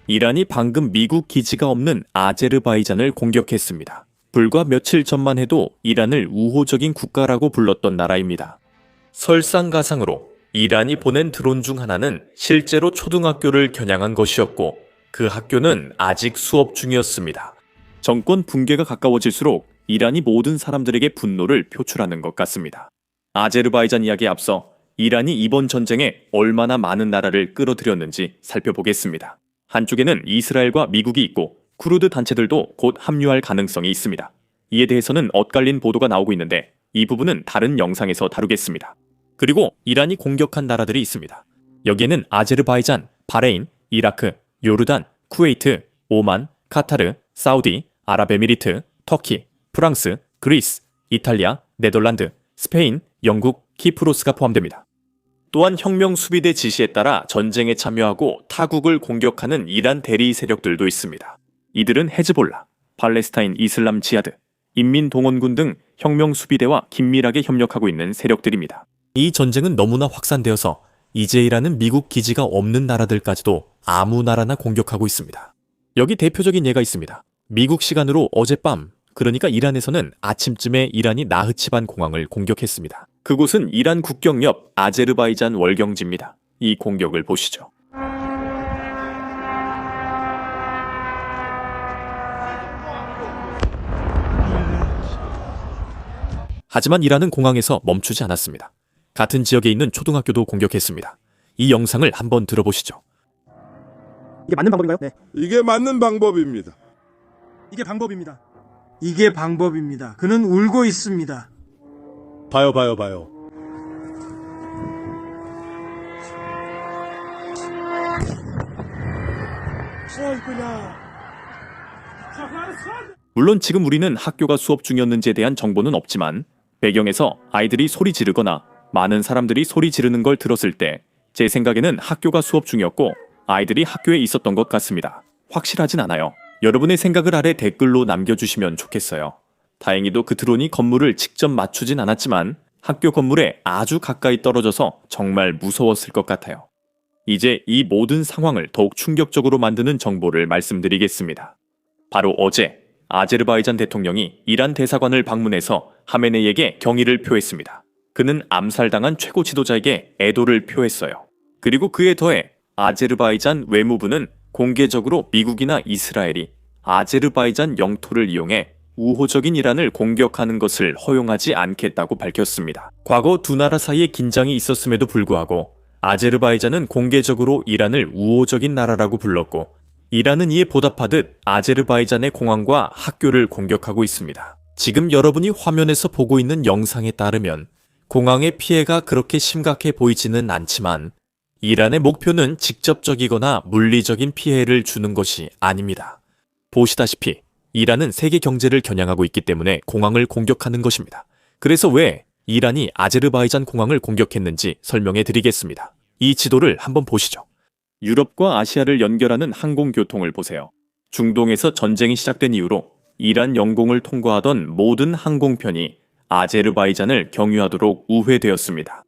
이란이 방금 미국 기지가 없는 아제르바이잔을 공격했습니다. 불과 며칠 전만 해도 이란을 우호적인 국가라고 불렀던 나라입니다. 설상가상으로 이란이 보낸 드론 중 하나는 실제로 초등학교를 겨냥한 것이었고 그 학교는 아직 수업 중이었습니다. 정권 붕괴가 가까워질수록 이란이 모든 사람들에게 분노를 표출하는 것 같습니다. 아제르바이잔 이야기에 앞서 이란이 이번 전쟁에 얼마나 많은 나라를 끌어들였는지 살펴보겠습니다. 한쪽에는 이스라엘과 미국이 있고 쿠르드 단체들도 곧 합류할 가능성이 있습니다. 이에 대해서는 엇갈린 보도가 나오고 있는데 이 부분은 다른 영상에서 다루겠습니다. 그리고 이란이 공격한 나라들이 있습니다. 여기에는 아제르바이잔, 바레인, 이라크, 요르단, 쿠웨이트, 오만, 카타르, 사우디, 아랍에미리트, 터키, 프랑스, 그리스, 이탈리아, 네덜란드, 스페인, 영국, 키프로스가 포함됩니다. 또한 혁명수비대 지시에 따라 전쟁에 참여하고 타국을 공격하는 이란 대리 세력들도 있습니다. 이들은 헤즈볼라, 팔레스타인 이슬람 지하드, 인민동원군 등 혁명수비대와 긴밀하게 협력하고 있는 세력들입니다. 이 전쟁은 너무나 확산되어서 이제 이란은 미국 기지가 없는 나라들까지도 아무 나라나 공격하고 있습니다. 여기 대표적인 예가 있습니다. 미국 시간으로 어젯밤, 그러니까 이란에서는 아침쯤에 이란이 나흐치반 공항을 공격했습니다. 그곳은 이란 국경 옆 아제르바이잔 월경지입니다. 이 공격을 보시죠. 하지만 이란은 공항에서 멈추지 않았습니다. 같은 지역에 있는 초등학교도 공격했습니다. 이 영상을 한번 들어보시죠. 이게 맞는 방법인가요? 네. 이게 맞는 방법입니다. 이게 방법입니다. 이게 방법입니다. 그는 울고 있습니다. 봐요. 물론 지금 우리는 학교가 수업 중이었는지에 대한 정보는 없지만 배경에서 아이들이 소리 지르거나 많은 사람들이 소리 지르는 걸 들었을 때 제 생각에는 학교가 수업 중이었고 아이들이 학교에 있었던 것 같습니다. 확실하진 않아요. 여러분의 생각을 아래 댓글로 남겨주시면 좋겠어요. 다행히도 그 드론이 건물을 직접 맞추진 않았지만 학교 건물에 아주 가까이 떨어져서 정말 무서웠을 것 같아요. 이제 이 모든 상황을 더욱 충격적으로 만드는 정보를 말씀드리겠습니다. 바로 어제 아제르바이잔 대통령이 이란 대사관을 방문해서 하메네이에게 경의를 표했습니다. 그는 암살당한 최고 지도자에게 애도를 표했어요. 그리고 그에 더해 아제르바이잔 외무부는 공개적으로 미국이나 이스라엘이 아제르바이잔 영토를 이용해 우호적인 이란을 공격하는 것을 허용하지 않겠다고 밝혔습니다. 과거 두 나라 사이에 긴장이 있었음에도 불구하고 아제르바이잔은 공개적으로 이란을 우호적인 나라라고 불렀고 이란은 이에 보답하듯 아제르바이잔의 공항과 학교를 공격하고 있습니다. 지금 여러분이 화면에서 보고 있는 영상에 따르면 공항의 피해가 그렇게 심각해 보이지는 않지만 이란의 목표는 직접적이거나 물리적인 피해를 주는 것이 아닙니다. 보시다시피 이란은 세계 경제를 겨냥하고 있기 때문에 공항을 공격하는 것입니다. 그래서 왜 이란이 아제르바이잔 공항을 공격했는지 설명해 드리겠습니다. 이 지도를 한번 보시죠. 유럽과 아시아를 연결하는 항공교통을 보세요. 중동에서 전쟁이 시작된 이후로 이란 영공을 통과하던 모든 항공편이 아제르바이잔을 경유하도록 우회되었습니다.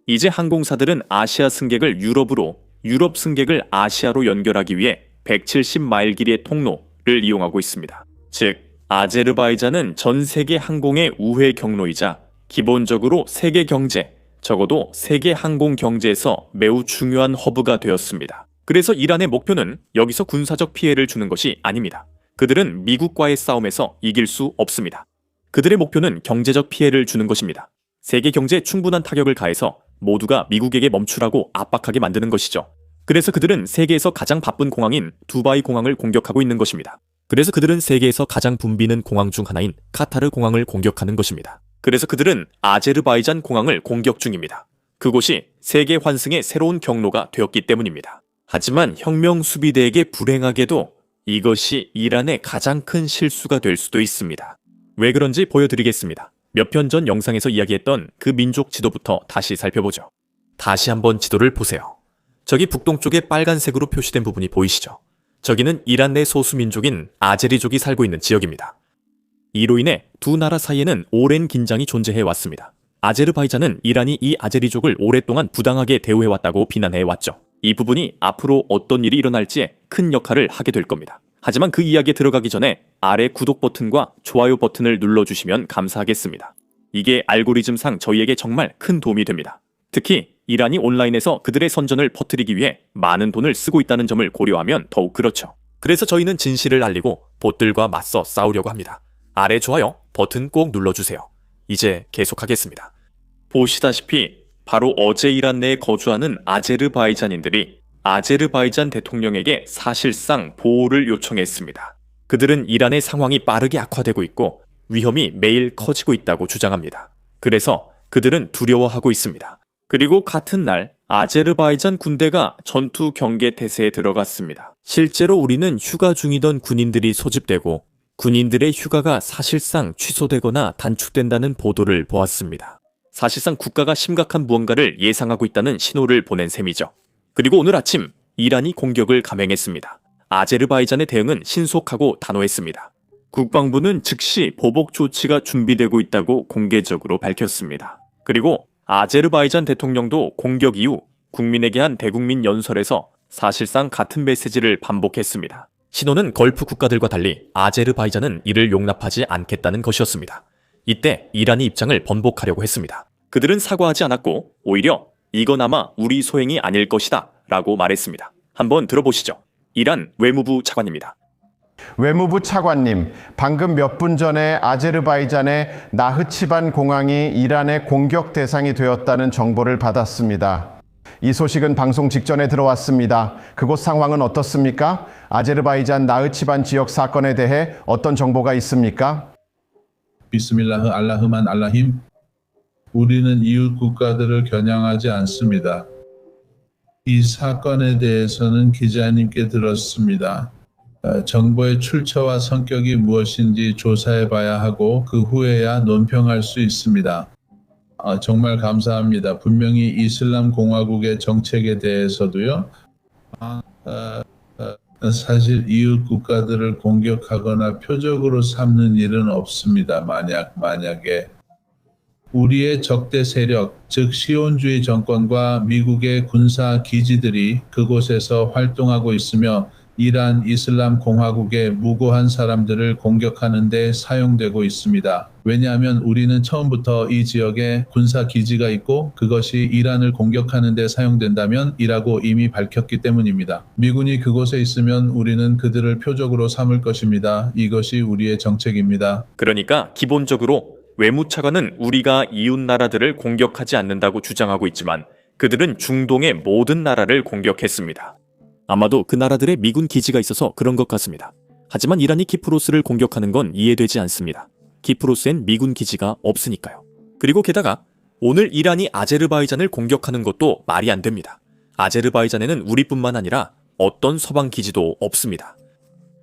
이제 항공사들은 아시아 승객을 유럽으로, 유럽 승객을 아시아로 연결하기 위해 170마일 길이의 통로를 이용하고 있습니다. 즉, 아제르바이잔은 전 세계 항공의 우회 경로이자 기본적으로 세계 경제, 적어도 세계 항공 경제에서 매우 중요한 허브가 되었습니다. 그래서 이란의 목표는 여기서 군사적 피해를 주는 것이 아닙니다. 그들은 미국과의 싸움에서 이길 수 없습니다. 그들의 목표는 경제적 피해를 주는 것입니다. 세계 경제에 충분한 타격을 가해서 모두가 미국에게 멈추라고 압박하게 만드는 것이죠. 그래서 그들은 세계에서 가장 바쁜 공항인 두바이 공항을 공격하고 있는 것입니다. 그래서 그들은 세계에서 가장 붐비는 공항 중 하나인 카타르 공항을 공격하는 것입니다. 그래서 그들은 아제르바이잔 공항을 공격 중입니다. 그곳이 세계 환승의 새로운 경로가 되었기 때문입니다. 하지만 혁명 수비대에게 불행하게도 이것이 이란의 가장 큰 실수가 될 수도 있습니다. 왜 그런지 보여드리겠습니다. 몇 편 전 영상에서 이야기했던 그 민족 지도부터 다시 살펴보죠. 다시 한번 지도를 보세요. 저기 북동쪽에 빨간색으로 표시된 부분이 보이시죠? 저기는 이란 내 소수민족인 아제리족이 살고 있는 지역입니다. 이로 인해 두 나라 사이에는 오랜 긴장이 존재해 왔습니다. 아제르바이잔은 이란이 이 아제리족을 오랫동안 부당하게 대우해왔다고 비난해왔죠. 이 부분이 앞으로 어떤 일이 일어날지에 큰 역할을 하게 될 겁니다. 하지만 그 이야기에 들어가기 전에 아래 구독 버튼과 좋아요 버튼을 눌러주시면 감사하겠습니다. 이게 알고리즘상 저희에게 정말 큰 도움이 됩니다. 특히 이란이 온라인에서 그들의 선전을 퍼뜨리기 위해 많은 돈을 쓰고 있다는 점을 고려하면 더욱 그렇죠. 그래서 저희는 진실을 알리고 봇들과 맞서 싸우려고 합니다. 아래 좋아요 버튼 꼭 눌러주세요. 이제 계속하겠습니다. 보시다시피 바로 어제 이란 내에 거주하는 아제르바이잔인들이 아제르바이잔 대통령에게 사실상 보호를 요청했습니다. 그들은 이란의 상황이 빠르게 악화되고 있고 위험이 매일 커지고 있다고 주장합니다. 그래서 그들은 두려워하고 있습니다. 그리고 같은 날 아제르바이잔 군대가 전투 경계 태세에 들어갔습니다. 실제로 우리는 휴가 중이던 군인들이 소집되고 군인들의 휴가가 사실상 취소되거나 단축된다는 보도를 보았습니다. 사실상 국가가 심각한 무언가를 예상하고 있다는 신호를 보낸 셈이죠. 그리고 오늘 아침 이란이 공격을 감행했습니다. 아제르바이잔의 대응은 신속하고 단호했습니다. 국방부는 즉시 보복 조치가 준비되고 있다고 공개적으로 밝혔습니다. 그리고 아제르바이잔 대통령도 공격 이후 국민에게 한 대국민 연설에서 사실상 같은 메시지를 반복했습니다. 신호는 걸프 국가들과 달리 아제르바이잔은 이를 용납하지 않겠다는 것이었습니다. 이때 이란이 입장을 번복하려고 했습니다. 그들은 사과하지 않았고 오히려 이건 아마 우리 소행이 아닐 것이다 라고 말했습니다. 한번 들어보시죠. 이란 외무부 차관입니다. 외무부 차관님, 방금 몇 분 전에 아제르바이잔의 나흐치반 공항이 이란의 공격 대상이 되었다는 정보를 받았습니다. 이 소식은 방송 직전에 들어왔습니다. 그곳 상황은 어떻습니까? 아제르바이잔 나흐치반 지역 사건에 대해 어떤 정보가 있습니까? 비스밀라흐 알라흐만 알라힘. 우리는 이웃 국가들을 겨냥하지 않습니다. 이 사건에 대해서는 기자님께 들었습니다. 정보의 출처와 성격이 무엇인지 조사해 봐야 하고 그 후에야 논평할 수 있습니다. 정말 감사합니다. 분명히 이슬람 공화국의 정책에 대해서도요. 사실 이웃 국가들을 공격하거나 표적으로 삼는 일은 없습니다. 만약에 우리의 적대 세력, 즉 시온주의 정권과 미국의 군사 기지들이 그곳에서 활동하고 있으며 이란 이슬람 공화국의 무고한 사람들을 공격하는 데 사용되고 있습니다. 왜냐하면 우리는 처음부터 이 지역에 군사 기지가 있고 그것이 이란을 공격하는 데 사용된다면 이라고 이미 밝혔기 때문입니다. 미군이 그곳에 있으면 우리는 그들을 표적으로 삼을 것입니다. 이것이 우리의 정책입니다. 그러니까 기본적으로 외무차관은 우리가 이웃 나라들을 공격하지 않는다고 주장하고 있지만 그들은 중동의 모든 나라를 공격했습니다. 아마도 그 나라들의 미군 기지가 있어서 그런 것 같습니다. 하지만 이란이 키프로스를 공격하는 건 이해되지 않습니다. 키프로스엔 미군 기지가 없으니까요. 그리고 게다가 오늘 이란이 아제르바이잔을 공격하는 것도 말이 안 됩니다. 아제르바이잔에는 우리뿐만 아니라 어떤 서방 기지도 없습니다.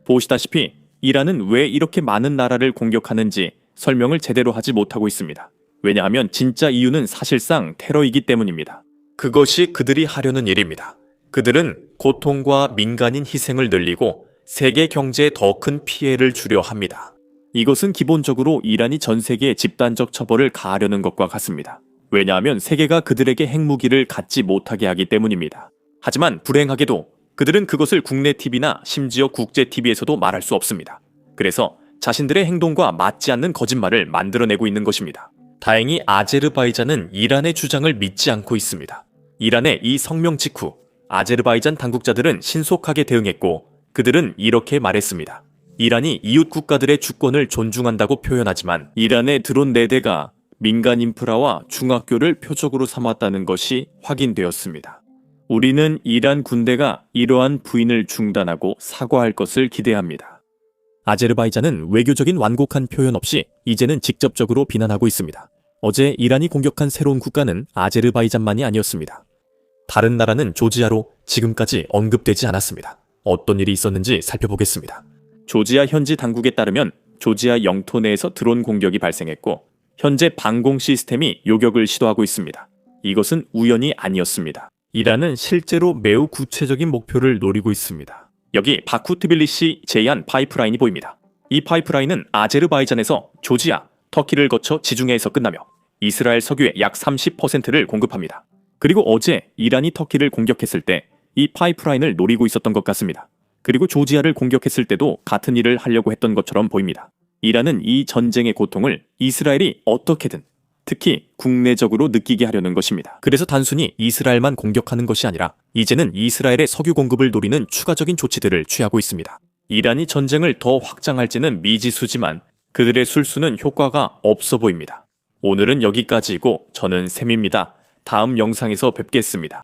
보시다시피 이란은 왜 이렇게 많은 나라를 공격하는지 설명을 제대로 하지 못하고 있습니다. 왜냐하면 진짜 이유는 사실상 테러이기 때문입니다. 그것이 그들이 하려는 일입니다. 그들은 고통과 민간인 희생을 늘리고 세계 경제에 더 큰 피해를 주려 합니다. 이것은 기본적으로 이란이 전 세계에 집단적 처벌을 가하려는 것과 같습니다. 왜냐하면 세계가 그들에게 핵무기를 갖지 못하게 하기 때문입니다. 하지만 불행하게도 그들은 그것을 국내 TV나 심지어 국제 TV에서도 말할 수 없습니다. 그래서 자신들의 행동과 맞지 않는 거짓말을 만들어내고 있는 것입니다. 다행히 아제르바이잔은 이란의 주장을 믿지 않고 있습니다. 이란의 이 성명 직후 아제르바이잔 당국자들은 신속하게 대응했고 그들은 이렇게 말했습니다. 이란이 이웃 국가들의 주권을 존중한다고 표현하지만 이란의 드론 4대가 민간 인프라와 중학교를 표적으로 삼았다는 것이 확인되었습니다. 우리는 이란 군대가 이러한 부인을 중단하고 사과할 것을 기대합니다. 아제르바이잔은 외교적인 완곡한 표현 없이 이제는 직접적으로 비난하고 있습니다. 어제 이란이 공격한 새로운 국가는 아제르바이잔만이 아니었습니다. 다른 나라는 조지아로 지금까지 언급되지 않았습니다. 어떤 일이 있었는지 살펴보겠습니다. 조지아 현지 당국에 따르면 조지아 영토 내에서 드론 공격이 발생했고 현재 방공 시스템이 요격을 시도하고 있습니다. 이것은 우연이 아니었습니다. 이란은 실제로 매우 구체적인 목표를 노리고 있습니다. 여기 바쿠 트빌리시 제이안 파이프라인이 보입니다. 이 파이프라인은 아제르바이잔에서 조지아, 터키를 거쳐 지중해에서 끝나며 이스라엘 석유의 약 30%를 공급합니다. 그리고 어제 이란이 터키를 공격했을 때 이 파이프라인을 노리고 있었던 것 같습니다. 그리고 조지아를 공격했을 때도 같은 일을 하려고 했던 것처럼 보입니다. 이란은 이 전쟁의 고통을 이스라엘이 어떻게든 특히 국내적으로 느끼게 하려는 것입니다. 그래서 단순히 이스라엘만 공격하는 것이 아니라 이제는 이스라엘의 석유 공급을 노리는 추가적인 조치들을 취하고 있습니다. 이란이 전쟁을 더 확장할지는 미지수지만 그들의 술수는 효과가 없어 보입니다. 오늘은 여기까지이고 저는 샘입니다. 다음 영상에서 뵙겠습니다.